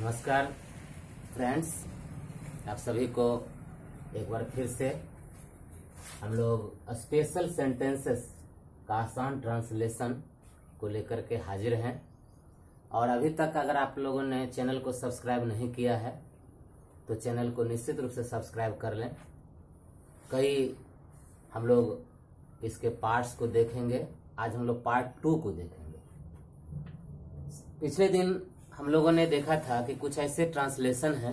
नमस्कार फ्रेंड्स, आप सभी को एक बार फिर से हम लोग स्पेशल सेंटेंसेस का आसान ट्रांसलेशन को लेकर के हाजिर हैं। और अभी तक अगर आप लोगों ने चैनल को सब्सक्राइब नहीं किया है तो चैनल को निश्चित रूप से सब्सक्राइब कर लें। कई हम लोग इसके पार्ट्स को देखेंगे। आज हम लोग पार्ट 2 को देखेंगे। पिछले दिन हम लोगों ने देखा था कि कुछ ऐसे ट्रांसलेशन हैं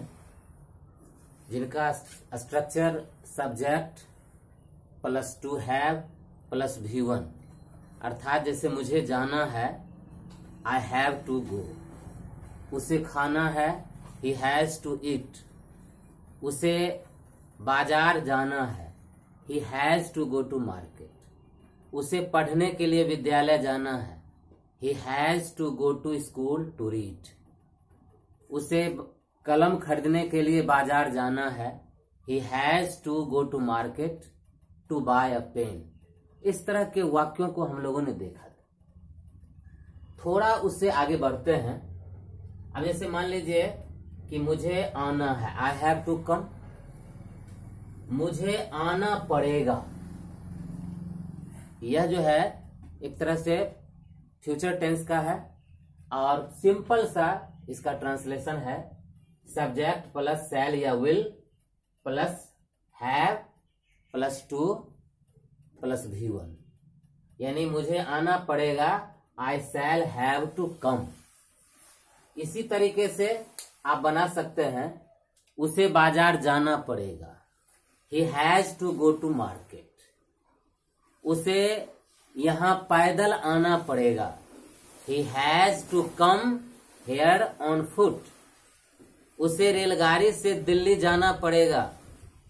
जिनका स्ट्रक्चर सब्जेक्ट +2 हैव +V1, अर्थात जैसे मुझे जाना है आई हैव टू गो, उसे खाना है ही हैज टू ईट, उसे बाजार जाना है he has to go to market, उसे पढ़ने के लिए विद्यालय जाना है he has to go to school to read, उसे कलम खरीदने के लिए बाजार जाना है he has to go to market to buy a pen। इस तरह के वाक्यों को हम लोगों ने देखा था। थोड़ा उससे आगे बढ़ते हैं। अब जैसे मान लीजिए कि मुझे आना है I have to come, मुझे आना पड़ेगा, यह जो है एक तरह से फ्यूचर टेंस का है और सिंपल सा इसका ट्रांसलेशन है सब्जेक्ट प्लस शैल या विल प्लस हैव +2 +V1, यानी मुझे आना पड़ेगा आई शैल हैव टू कम। इसी तरीके से आप बना सकते हैं उसे बाजार जाना पड़ेगा he has to go to market, उसे यहां पैदल आना पड़ेगा he has to come here on foot, उसे रेलगाड़ी से दिल्ली जाना पड़ेगा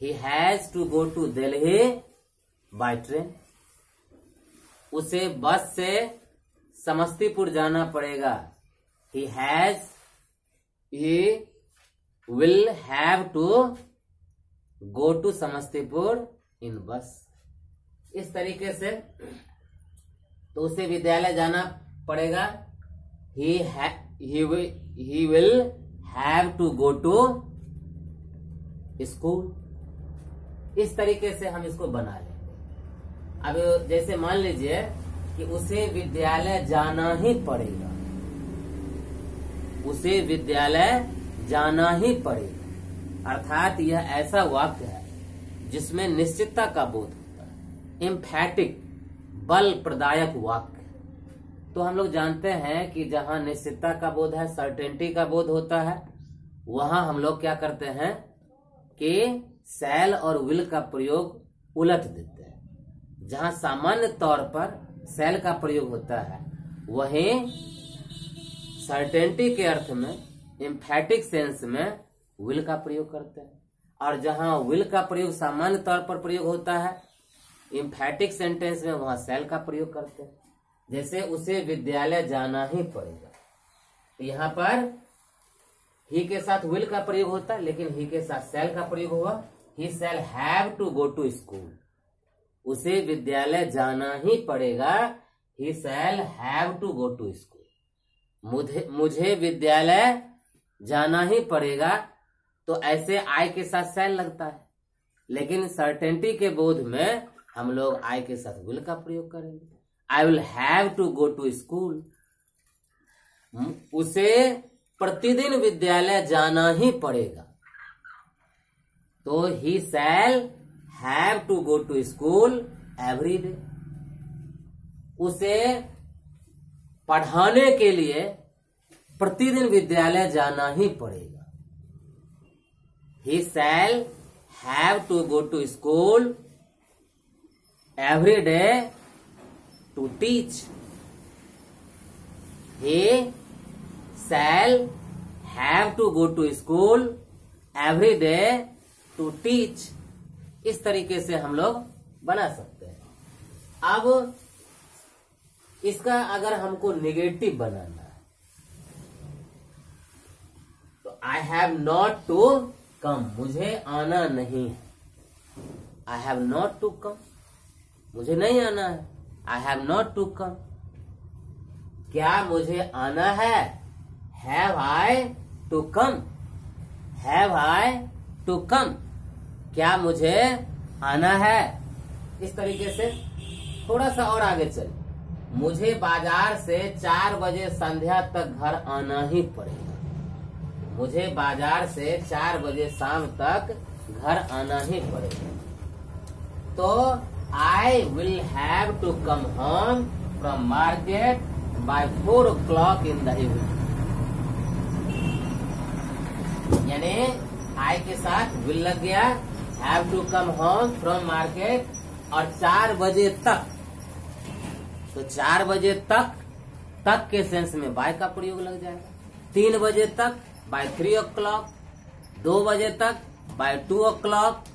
he has to go to Delhi by train, उसे बस से समस्तीपुर जाना पड़ेगा he will have to go to Samastipur in bus. इस तरीके से तो उसे विद्यालय जाना पड़ेगा he will have to go to school। इस तरीके से हम इसको बना लेंगे। अब जैसे मान लीजिए कि उसे विद्यालय जाना ही पड़ेगा, उसे विद्यालय जाना ही पड़ेगा, अर्थात यह ऐसा वाक्य है जिसमें निश्चितता का बोध होता है, एम्फैटिक बल प्रदायक वाक्य। तो हम लोग जानते हैं कि जहां निश्चितता का बोध है, सर्टेनिटी का बोध होता है, वहां हम लोग क्या करते हैं कि शैल और विल का प्रयोग उलट देते हैं। जहां सामान्य तौर पर शैल का प्रयोग होता है वहीं सर्टेनिटी के अर्थ में एम्फैटिक सेंस में विल का प्रयोग करते हैं। और जहां विल का प्रयोग सामान्य तौर पर प्रयोग होता है एम्फैटिक सेंटेंस में, वहां शैल का प्रयोग करते हैं। जैसे उसे विद्यालय जाना ही पड़ेगा, तो यहाँ पर ही के साथ विल का प्रयोग होता है, लेकिन ही के साथ शैल का प्रयोग हुआ he shall have to go to school, उसे विद्यालय जाना ही पड़ेगा he shall have to go to school. मुझे विद्यालय जाना ही पड़ेगा, तो ऐसे आई के साथ शैल लगता है, लेकिन सर्टेनिटी के बोध में हम लोग आई के साथ विल का प्रयोग करेंगे। I will have to go to school, उसे प्रतिदिन विद्यालय जाना ही पड़ेगा, तो he shall have to go to school every day, उसे पढ़ाने के लिए प्रतिदिन विद्यालय जाना ही पड़ेगा। He shall have to go to school every day to teach, he shall have to go to school every day to teach। इस तरीके से हम लोग बना सकते हैं। अब इसका अगर हमको नेगेटिव बनाना है तो I have not to come, मुझे आना नहीं है, I have not to come, मुझे नहीं आना है, I have not to come. क्या मुझे आना है? Have I to come, have I to come, क्या मुझे आना है। इस तरीके से थोड़ा सा और आगे चल, मुझे बाजार से 4 बजे संध्या तक घर आना ही पड़ेगा, मुझे बाजार से 4 बजे शाम तक घर आना ही पड़ेगा। तो I will have to come home from market by 4 o'clock in the evening. यानी आई के साथ विल लग गया, have to come home from market, और 4 बजे तक, तो 4 बजे तक के सेंस में बाय का प्रयोग लग जाएगा। 3 बजे तक बाय 3 o'clock, 2 बजे तक बाय 2 o'clock।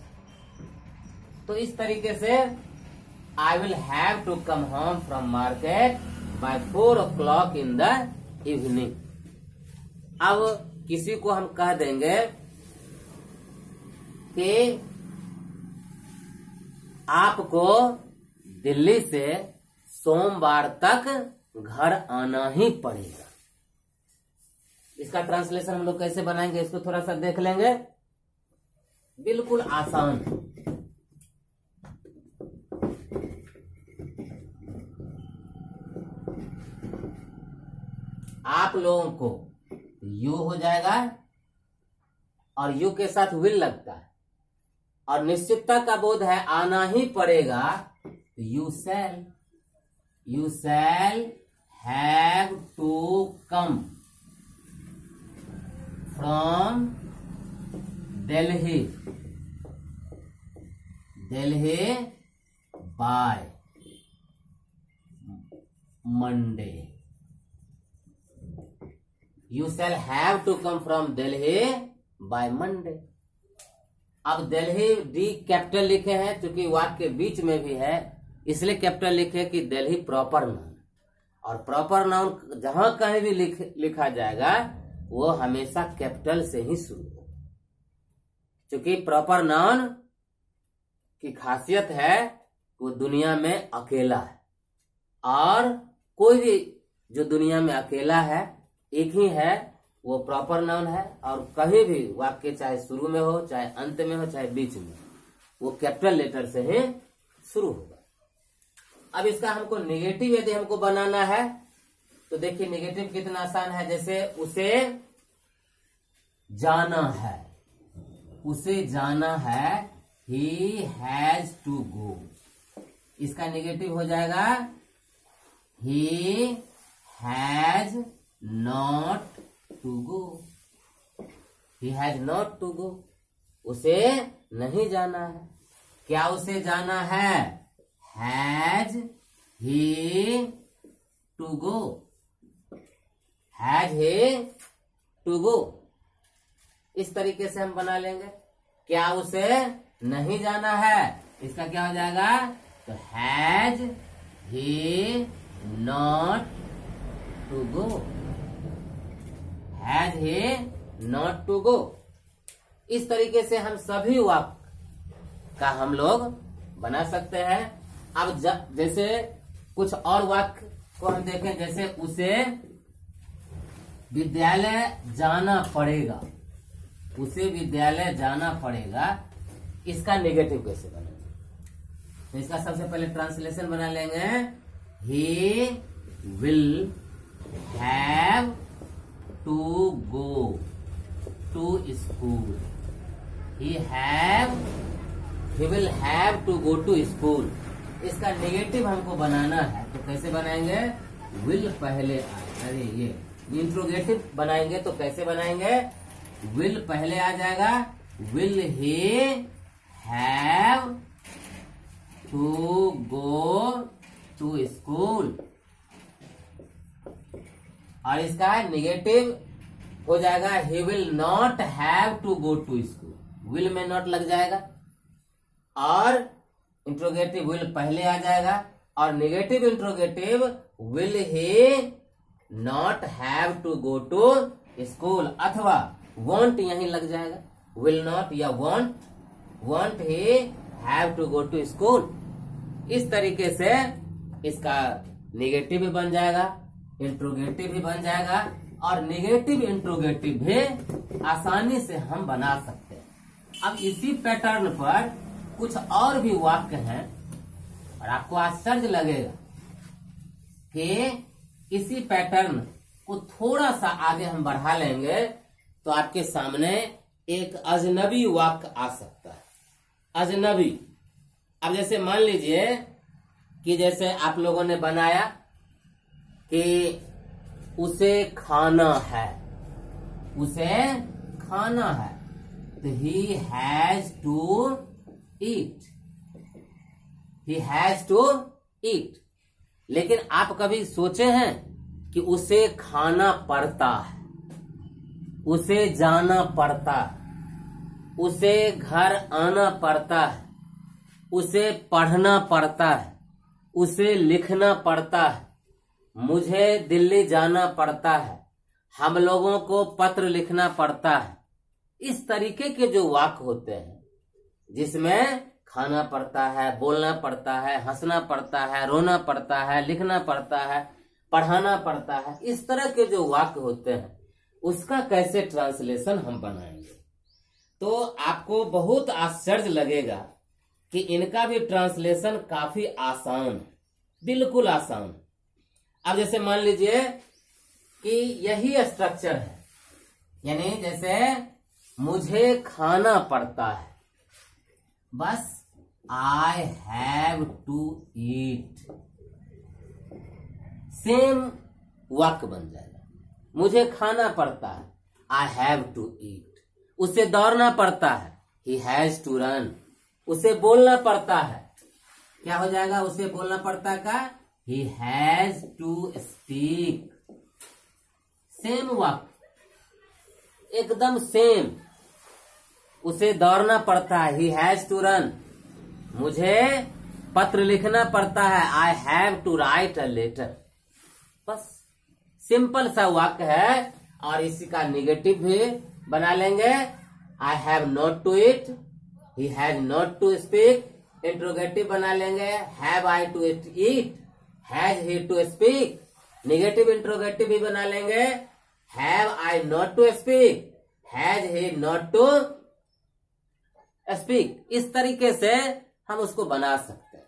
तो इस तरीके से I will have to come home from market by 4 o'clock in the evening. अब किसी को हम कह देंगे कि आपको दिल्ली से सोमवार तक घर आना ही पड़ेगा। इसका ट्रांसलेशन हम लोग कैसे बनाएंगे, इसको थोड़ा सा देख लेंगे। बिल्कुल आसान, आप लोगों को यू हो जाएगा और यू के साथ विल लगता है, और निश्चितता का बोध है, आना ही पड़ेगा। You shall have to come from Delhi by Monday. You shall have to come from Delhi by Monday. अब दिल्ली डी कैपिटल लिखे हैं, क्योंकि वाक्य के बीच में भी है, इसलिए कैपिटल लिखे कि दिल्ली प्रॉपर नाउन, और प्रॉपर नाउन जहां कहीं भी लिखा जाएगा वो हमेशा कैपिटल से ही शुरू हो, क्योंकि प्रॉपर नाउन की खासियत है वो दुनिया में अकेला है, और कोई भी जो दुनिया में अकेला है एक ही है, वो प्रॉपर नाउन है। और कहीं भी वाक्य चाहे शुरू में हो, चाहे अंत में हो, चाहे बीच में, वो कैपिटल लेटर से ही शुरू होगा। अब इसका हमको नेगेटिव यदि हमको बनाना है तो देखिए नेगेटिव कितना आसान है। जैसे उसे जाना है, उसे जाना है, ही हैज टू गो। इसका नेगेटिव हो जाएगा he has not to go, he has not to go. उसे नहीं जाना है। क्या उसे जाना है? Has he to go, has he to go. इस तरीके से हम बना लेंगे। क्या उसे नहीं जाना है? इसका क्या हो जाएगा? तो has he not to go, has he not to go. इस तरीके से हम सभी वाक्य का हम लोग बना सकते हैं। अब जैसे कुछ और वाक्य को हम देखें, जैसे उसे विद्यालय जाना पड़ेगा, उसे विद्यालय जाना पड़ेगा। इसका नेगेटिव कैसे बनेगा? तो इसका सबसे पहले ट्रांसलेशन बना लेंगे। He will have to go to school, he will have to go to school. इसका नेगेटिव हमको बनाना है, तो कैसे बनाएंगे? विल पहले अरे ये इंट्रोगेटिव बनाएंगे तो कैसे बनाएंगे? विल पहले आ जाएगा। Will he have to go to school, और इसका नेगेटिव हो जाएगा he will not have to go to school. Will में नॉट लग जाएगा और इंट्रोगेटिव विल पहले आ जाएगा, और negative interrogative will he not have to go to school, अथवा वॉन्ट यहीं लग जाएगा। विल नॉट या won't he have to go to school. इस तरीके से इसका नेगेटिव भी बन जाएगा, इंट्रोगेटिव भी बन जाएगा, और निगेटिव इंट्रोगेटिव भी आसानी से हम बना सकते हैं। अब इसी पैटर्न पर कुछ और भी वाक्य हैं और आपको आश्चर्य लगेगा कि इसी पैटर्न को थोड़ा सा आगे हम बढ़ा लेंगे तो आपके सामने एक अजनबी वाक्य आ सकता है। अजनबी, अब जैसे मान लीजिए कि जैसे आप लोगों ने बनाया कि उसे खाना है, उसे खाना है, तो he has to eat, he has to eat. लेकिन आप कभी सोचे हैं कि उसे खाना पड़ता है, उसे जाना पड़ता है, उसे घर आना पड़ता है, उसे पढ़ना पड़ता है, उसे लिखना पड़ता है, मुझे दिल्ली जाना पड़ता है, हम लोगों को पत्र लिखना पड़ता है। इस तरीके के जो वाक्य होते हैं जिसमें खाना पड़ता है, बोलना पड़ता है, हंसना पड़ता है, रोना पड़ता है, लिखना पड़ता है, पढ़ाना पड़ता है, इस तरह के जो वाक्य होते हैं उसका कैसे ट्रांसलेशन हम बनाएंगे, तो आपको बहुत आश्चर्य लगेगा कि इनका भी ट्रांसलेशन काफी आसान है, बिल्कुल आसान। अब जैसे मान लीजिए कि यही स्ट्रक्चर है, यानी जैसे मुझे खाना पड़ता है, बस I have to eat, same वाक्य बन जाएगा। मुझे खाना पड़ता है, आई हैव टू ईट। उसे दौड़ना पड़ता है, ही हैज टू रन। उसे बोलना पड़ता है, क्या हो जाएगा? उसे बोलना पड़ता का he has to speak. Same वाक्य, एकदम सेम। उसे दौड़ना पड़ता है, ही हैज टू रन। मुझे पत्र लिखना पड़ता है, I have to write a letter. बस सिंपल सा वाक्य है। और इसी का निगेटिव भी बना लेंगे, I have not to eat, he has not to speak. Interrogative बना लेंगे, have I to eat, has he to speak. Negative interrogative भी बना लेंगे, have I not to speak, has he not to speak. इस तरीके से हम उसको बना सकते हैं।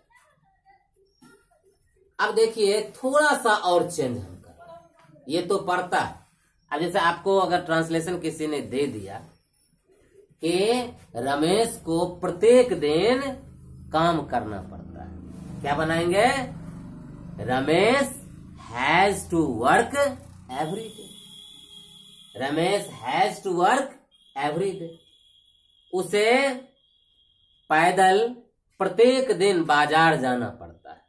अब देखिए थोड़ा सा और चेंज हम करें, ये तो पढ़ता है। अब जैसे आपको अगर ट्रांसलेशन किसी ने दे दिया कि रमेश को प्रत्येक दिन काम करना पड़ता है, क्या बनाएंगे? Ramesh has to work every day. Ramesh has to work every day. उसे पैदल प्रत्येक दिन बाजार जाना पड़ता है,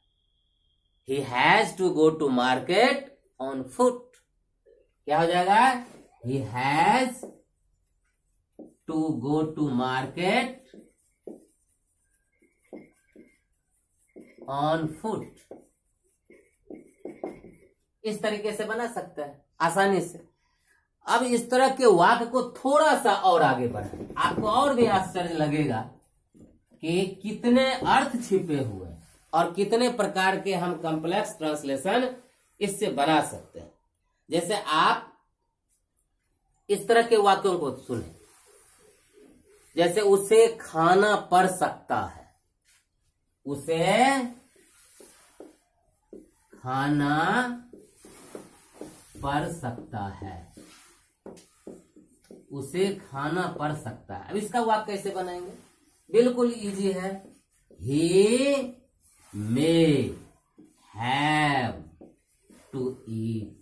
he has to go to market on foot. क्या हो जाएगा? He has to go to market on foot. इस तरीके से बना सकते हैं आसानी से। अब इस तरह के वाक्य को थोड़ा सा और आगे बढ़ाएं, आपको और भी आश्चर्य लगेगा कि कितने अर्थ छिपे हुए और कितने प्रकार के हम कॉम्प्लेक्स ट्रांसलेशन इससे बना सकते हैं। जैसे आप इस तरह के वाक्यों को सुने, जैसे उसे खाना पड़ सकता है, उसे खाना पड़ सकता है, उसे खाना पड़ सकता है। अब इसका वाक्य कैसे बनाएंगे? बिल्कुल इजी है, he may have to eat.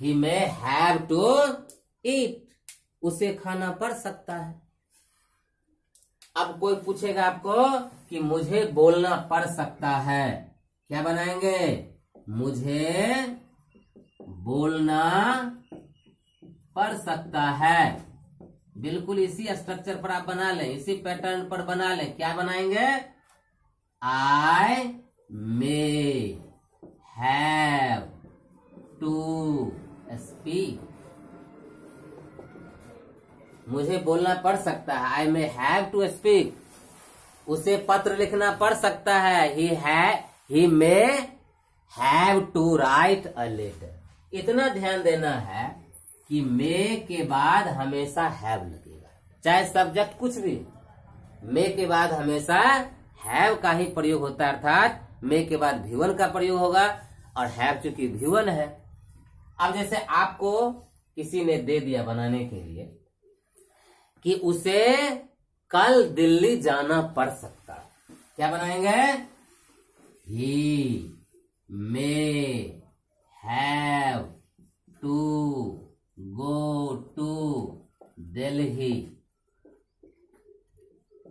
He may have to eat, उसे खाना पड़ सकता है। अब कोई पूछेगा आपको कि मुझे बोलना पड़ सकता है, क्या बनाएंगे? मुझे बोलना पड़ सकता है। बिल्कुल इसी स्ट्रक्चर पर आप बना लें, इसी पैटर्न पर बना लें। क्या बनाएंगे? I may have to speak. मुझे बोलना पड़ सकता है, I may have to speak. उसे पत्र लिखना पड़ सकता है, he may have to write a letter. इतना ध्यान देना है कि मे के बाद हमेशा हैव लगेगा, चाहे सब्जेक्ट कुछ भी। मे के बाद हमेशा हैव का ही प्रयोग होता है, अर्थात मे के बाद V1 का प्रयोग होगा, और हैव चूंकि V1 है। अब जैसे आपको किसी ने दे दिया बनाने के लिए कि उसे कल दिल्ली जाना पड़ सकता है, क्या बनाएंगे? He may have to go to Delhi,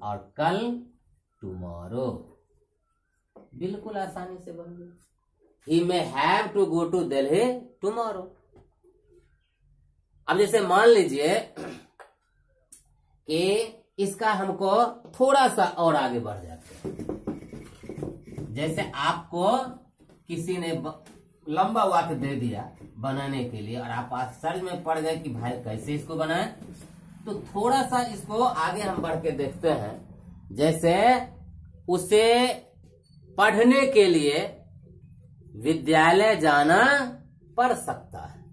और कल टुमारो। बिल्कुल आसानी से बन गया। He may have to go to Delhi tomorrow. अब जैसे मान लीजिए कि इसका हमको थोड़ा सा और आगे बढ़ जाते हैं। जैसे आपको किसी ने लंबा वाक्य दे दिया बनाने के लिए, और आप आश्चर्य में पड़ गए कि भाई कैसे इसको बनाए, तो थोड़ा सा इसको आगे हम बढ़ के देखते हैं। जैसे उसे पढ़ने के लिए विद्यालय जाना पड़ सकता है,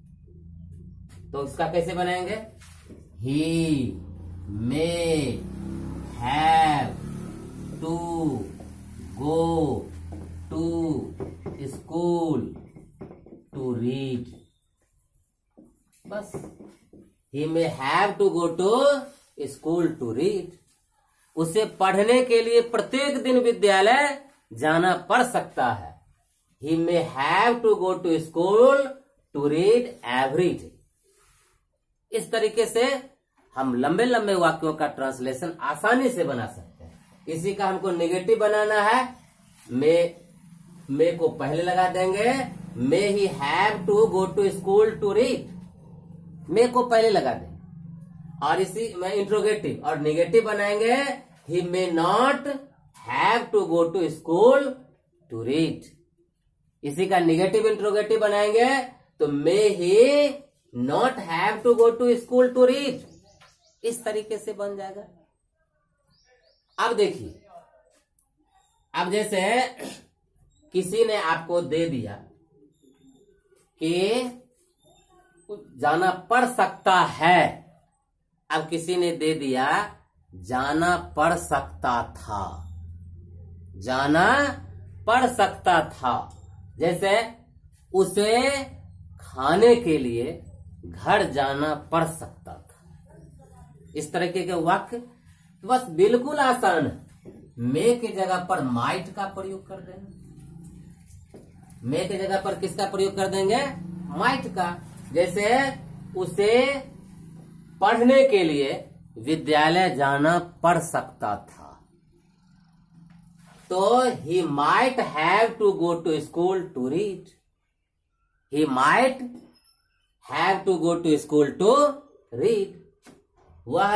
तो इसका कैसे बनाएंगे? He may have to go to school to read. बस, he may have to go to school to read. उसे पढ़ने के लिए प्रत्येक दिन विद्यालय जाना पड़ सकता है। He may have to go to school to read every day. इस तरीके से हम लंबे लंबे वाक्यों का ट्रांसलेशन आसानी से बना सकते हैं। इसी का हमको नेगेटिव बनाना है। मे को पहले लगा देंगे, may he have to go to school to read, may को पहले लगा देंगे। और इसी में इंट्रोगेटिव और नेगेटिव बनाएंगे, he may not have to go to school to read. इसी का नेगेटिव इंट्रोगेटिव बनाएंगे तो may he not have to go to school to read. इस तरीके से बन जाएगा। अब देखिए, अब जैसे किसी ने आपको दे दिया कि जाना पड़ सकता है, अब किसी ने दे दिया जाना पड़ सकता था, जाना पड़ सकता था। जैसे उसे खाने के लिए घर जाना पड़ सकता था। इस तरीके के वाक्य तो बस बिल्कुल आसान है। मे के जगह पर माइट का प्रयोग कर देंगे। मे के जगह पर किसका प्रयोग कर देंगे? माइट का। जैसे उसे पढ़ने के लिए विद्यालय जाना पड़ सकता था, तो he might have to go to school to read. He might have to go to school to read. वह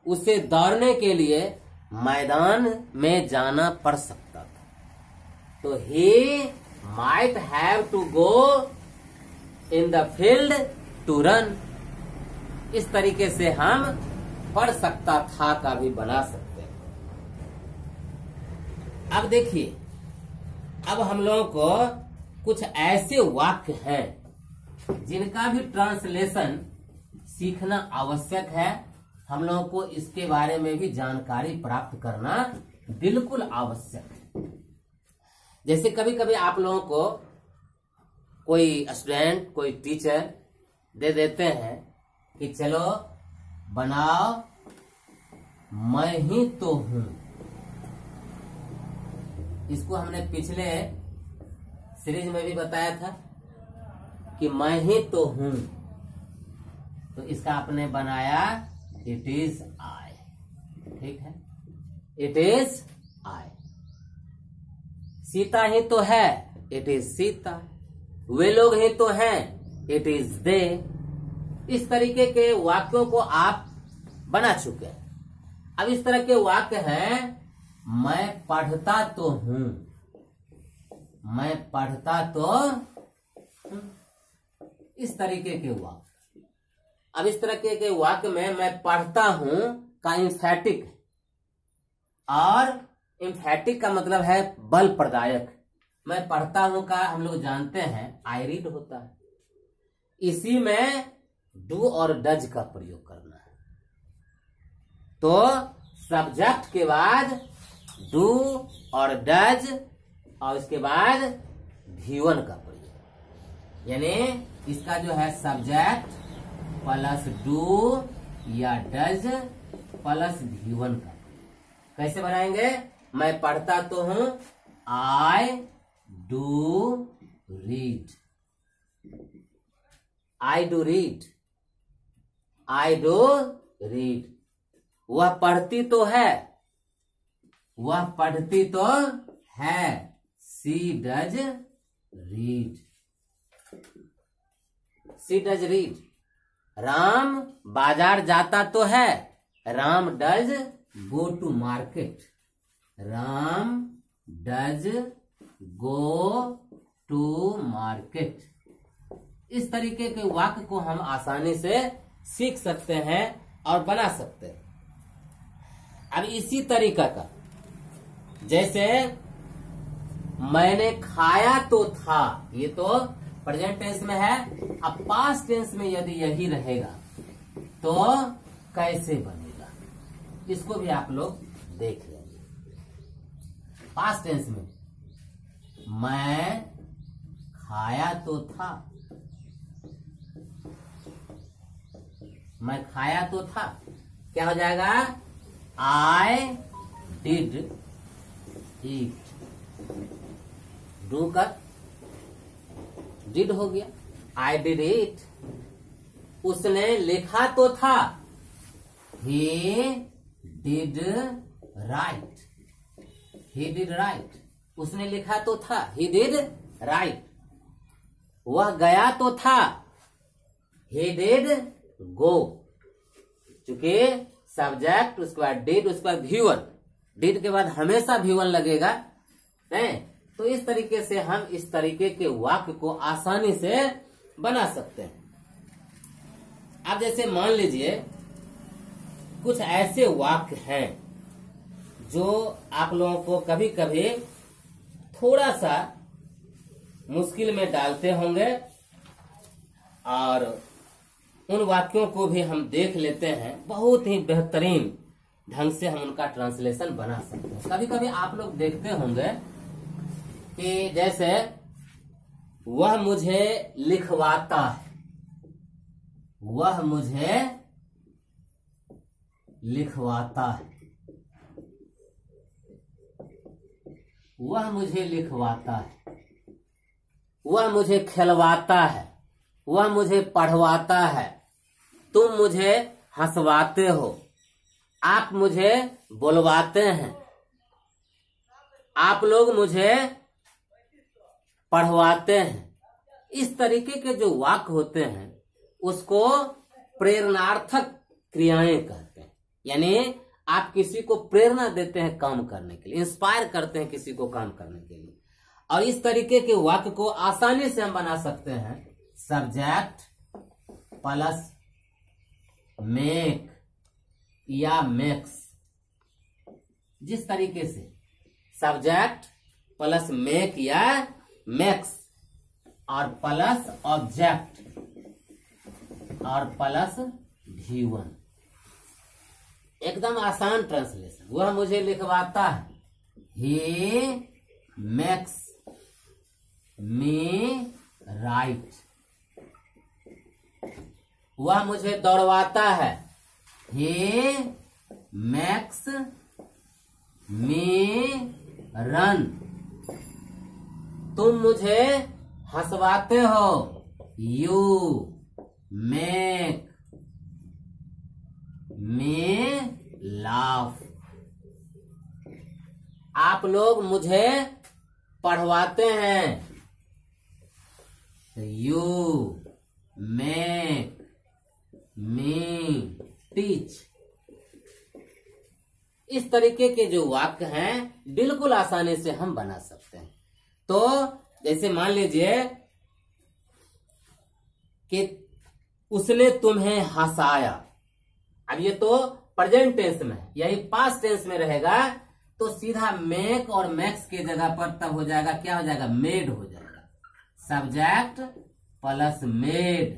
उसे दौड़ने के लिए मैदान में जाना पड़ सकता था, तो he might have to go in the field to run. इस तरीके से हम पढ़ सकता था का भी बना सकते हैं। अब देखिए, अब हम लोगों को कुछ ऐसे वाक्य हैं जिनका भी ट्रांसलेशन सीखना आवश्यक है। हम लोगों को इसके बारे में भी जानकारी प्राप्त करना बिल्कुल आवश्यक है। जैसे कभी कभी आप लोगों को कोई स्टूडेंट, कोई टीचर दे देते हैं कि चलो बनाओ मैं ही तो हूं। इसको हमने पिछले सीरीज में भी बताया था कि मैं ही तो हूं, तो इसका आपने बनाया इट इज आई। ठीक है, इट इज आई। सीता ही तो है, इट इज सीता। वे लोग ही तो हैं, इट इज दे। इस तरीके के वाक्यों को आप बना चुके हैं। अब इस तरह के वाक्य हैं, मैं पढ़ता तो हूं, मैं पढ़ता तो हूं। इस तरीके के वाक्य। अब इस तरह के वाक्य में मैं पढ़ता हूं का इम्फैटिक, और इम्फैटिक का मतलब है बल प्रदायक। मैं पढ़ता हूं का हम लोग जानते हैं आई रीड होता है, इसी में डू और डज का प्रयोग करना है। तो सब्जेक्ट के बाद डू और डज और उसके बाद V1 का प्रयोग, यानी इसका जो है सब्जेक्ट प्लस डू या डज प्लस V1 का कैसे बनाएंगे? मैं पढ़ता तो हूं, I do read, I do read, I do read. वह पढ़ती तो है, वह पढ़ती तो है, she does read, she does read. Ram बाजार जाता तो है, Ram does go to market, Ram does go to market. इस तरीके के वाक्य को हम आसानी से सीख सकते हैं और बना सकते हैं। अब इसी तरीका का, जैसे मैंने खाया तो था, ये तो प्रेजेंट टेंस में है। अब पास्ट टेंस में यदि यही रहेगा तो कैसे बनेगा, इसको भी आप लोग देख लेंगे। पास्ट टेंस में मैं खाया तो था, मैं खाया तो था, क्या हो जाएगा? आई डिड ईट, डू का डिड हो गया, आई डिड ईट। उसने लिखा तो था, he did right, he did right. उसने लिखा तो था, ही डिड राइट। वह गया तो था, ही डिड गो। चूंकि सब्जेक्ट उसके बाद डिड, उसके बाद V1, डिड के बाद हमेशा V1 लगेगा, नहीं? तो इस तरीके से हम इस तरीके के वाक्य को आसानी से बना सकते हैं। अब जैसे मान लीजिए कुछ ऐसे वाक्य हैं जो आप लोगों को कभी कभी थोड़ा सा मुश्किल में डालते होंगे, और उन वाक्यों को भी हम देख लेते हैं, बहुत ही बेहतरीन ढंग से हम उनका ट्रांसलेशन बना सकते हैं। कभी कभी आप लोग देखते होंगे कि जैसे वह मुझे लिखवाता है, वह मुझे लिखवाता है, वह मुझे लिखवाता है, वह मुझे खिलवाता है, वह मुझे पढ़वाता है, तुम मुझे हंसवाते हो, आप मुझे बुलवाते हैं, आप लोग मुझे पढ़वाते हैं। इस तरीके के जो वाक्य होते हैं उसको प्रेरणार्थक क्रियाएं कहते हैं। यानी आप किसी को प्रेरणा देते हैं काम करने के लिए, इंस्पायर करते हैं किसी को काम करने के लिए। और इस तरीके के वाक्य को आसानी से हम बना सकते हैं सब्जेक्ट प्लस मेक या मेक्स। जिस तरीके से सब्जेक्ट प्लस मेक या मेक्स और प्लस ऑब्जेक्ट और प्लस V1, एकदम आसान ट्रांसलेशन। वह मुझे लिखवाता है, ही मेक्स मी राइट। वह मुझे दौड़वाता है, ही मेक्स मी रन। तुम मुझे हंसवाते हो, यू मेक मी लाफ। आप लोग मुझे पढ़वाते हैं, यू मेक मी टीच। इस तरीके के जो वाक्य हैं बिल्कुल आसानी से हम बना सकते हैं। तो जैसे मान लीजिए कि उसने तुम्हें हंसाया, अब ये तो प्रेजेंट टेंस में है, यही पास्ट टेंस में रहेगा तो सीधा मेक और मैक्स के जगह पर तब हो जाएगा, क्या हो जाएगा, मेड हो जाएगा। Subject plus made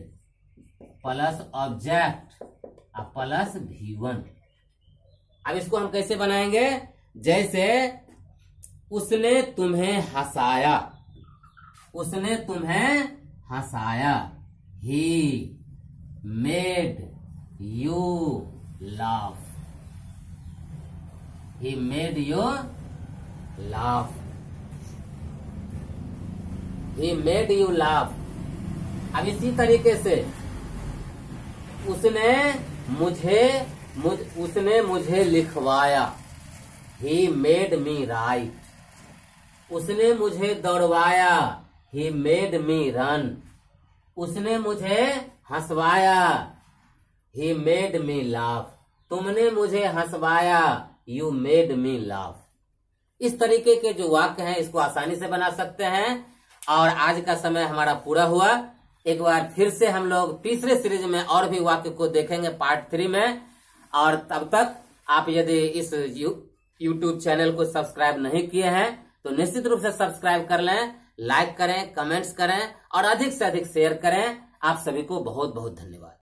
plus object plus V1। अब इसको हम कैसे बनाएंगे? जैसे उसने तुम्हें हंसाया, उसने तुम्हें हंसाया, he made you laugh, he made you laugh, he made you laugh. अब इसी तरीके से उसने मुझे लिखवाया, ही मेड मी राइट, उसने मुझे दौड़वाया, ही मेड मी रन, उसने मुझे हंसवाया, ही मेड मी लाफ, तुमने मुझे हंसवाया, यू मेड मी लाफ। इस तरीके के जो वाक्य हैं इसको आसानी से बना सकते हैं। और आज का समय हमारा पूरा हुआ। एक बार फिर से हम लोग तीसरे सीरीज में और भी वाक्य को देखेंगे पार्ट 3 में। और तब तक आप यदि इस YouTube चैनल को सब्सक्राइब नहीं किए हैं तो निश्चित रूप से सब्सक्राइब कर लें, लाइक करें, कमेंट्स करें और अधिक से अधिक शेयर करें। आप सभी को बहुत बहुत धन्यवाद।